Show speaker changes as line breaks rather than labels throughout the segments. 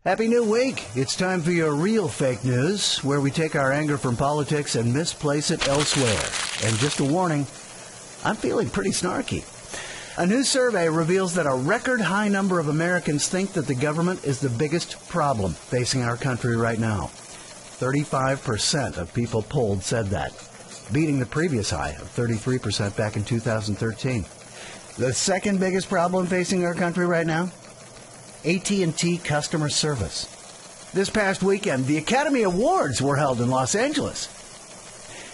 Happy New Week. It's time for your real fake news, where we take our anger from politics and misplace it elsewhere. And just a warning, I'm feeling pretty snarky. A new survey reveals that a record high number of Americans think that the government is the biggest problem facing our country right now. 35% of people polled said that, beating the previous high of 33% back in 2013. The second biggest problem facing our country right now? AT&T customer service. This past weekend, the Academy Awards were held in Los Angeles.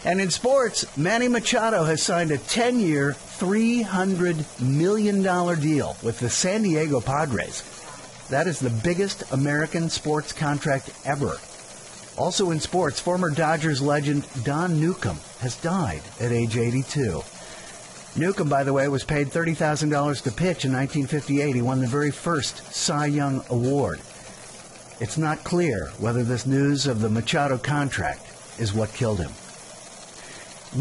And in sports, Manny Machado has signed a 10-year, $300 million deal with the San Diego Padres. That is the biggest American sports contract ever. Also in sports, former Dodgers legend Don Newcombe has died at age 82. Newcombe, by the way, was paid $30,000 to pitch in 1958. He won the very first Cy Young Award. It's not clear whether this news of the Machado contract is what killed him.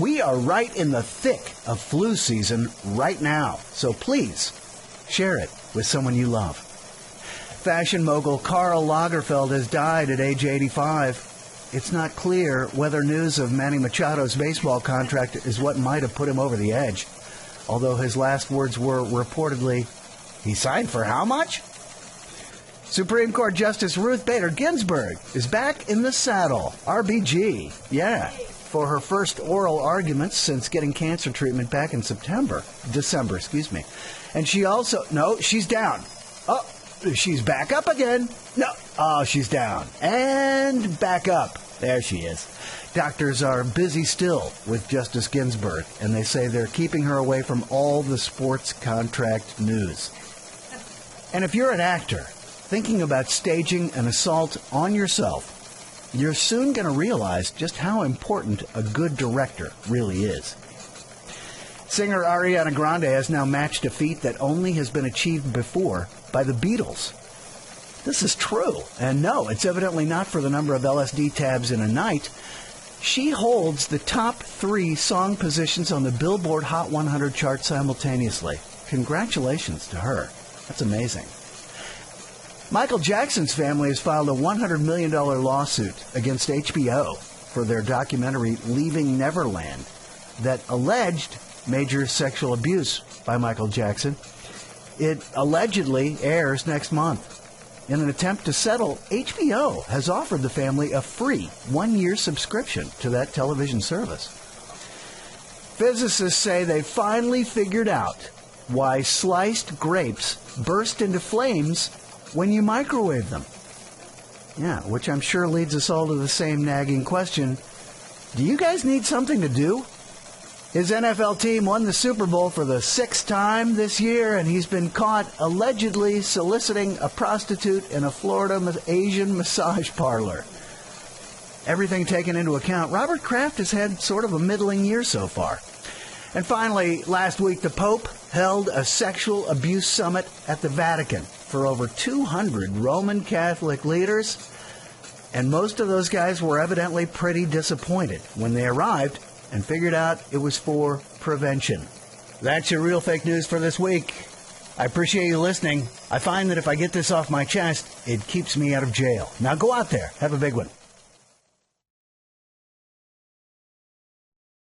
We are right in the thick of flu season right now, so please share it with someone you love. Fashion mogul Karl Lagerfeld has died at age 85. It's not clear whether news of Manny Machado's baseball contract is what might have put him over the edge, although his last words were reportedly, "He signed for how much?" Supreme Court Justice Ruth Bader Ginsburg is back in the saddle. RBG, yeah, for her first oral arguments since getting cancer treatment back in December. And she also, no, she's down. Oh, she's back up again. No, oh, she's down. And back up. There she is. Doctors are busy still with Justice Ginsburg, and they say they're keeping her away from all the sports contract news. And if you're an actor thinking about staging an assault on yourself, you're soon going to realize just how important a good director really is. Singer Ariana Grande has now matched a feat that only has been achieved before by the Beatles. This is true, and no, it's evidently not for the number of LSD tabs in a night. She holds the top 3 song positions on the Billboard Hot 100 chart simultaneously. Congratulations to her. That's amazing. Michael Jackson's family has filed a $100 million lawsuit against HBO for their documentary Leaving Neverland that alleged major sexual abuse by Michael Jackson. It allegedly airs next month. In an attempt to settle, HBO has offered the family a free 1-year subscription to that television service. Physicists say they finally figured out why sliced grapes burst into flames when you microwave them. Yeah, which I'm sure leads us all to the same nagging question. Do you guys need something to do? His NFL team won the Super Bowl for the 6th time this year, and he's been caught allegedly soliciting a prostitute in a Florida Asian massage parlor. Everything taken into account, Robert Kraft has had sort of a middling year so far. And finally, last week, the Pope held a sexual abuse summit at the Vatican for over 200 Roman Catholic leaders, and most of those guys were evidently pretty disappointed when they arrived and figured out it was for prevention. That's your real fake news for this week. I appreciate you listening. I find that if I get this off my chest, it keeps me out of jail. Now go out there. Have a big one.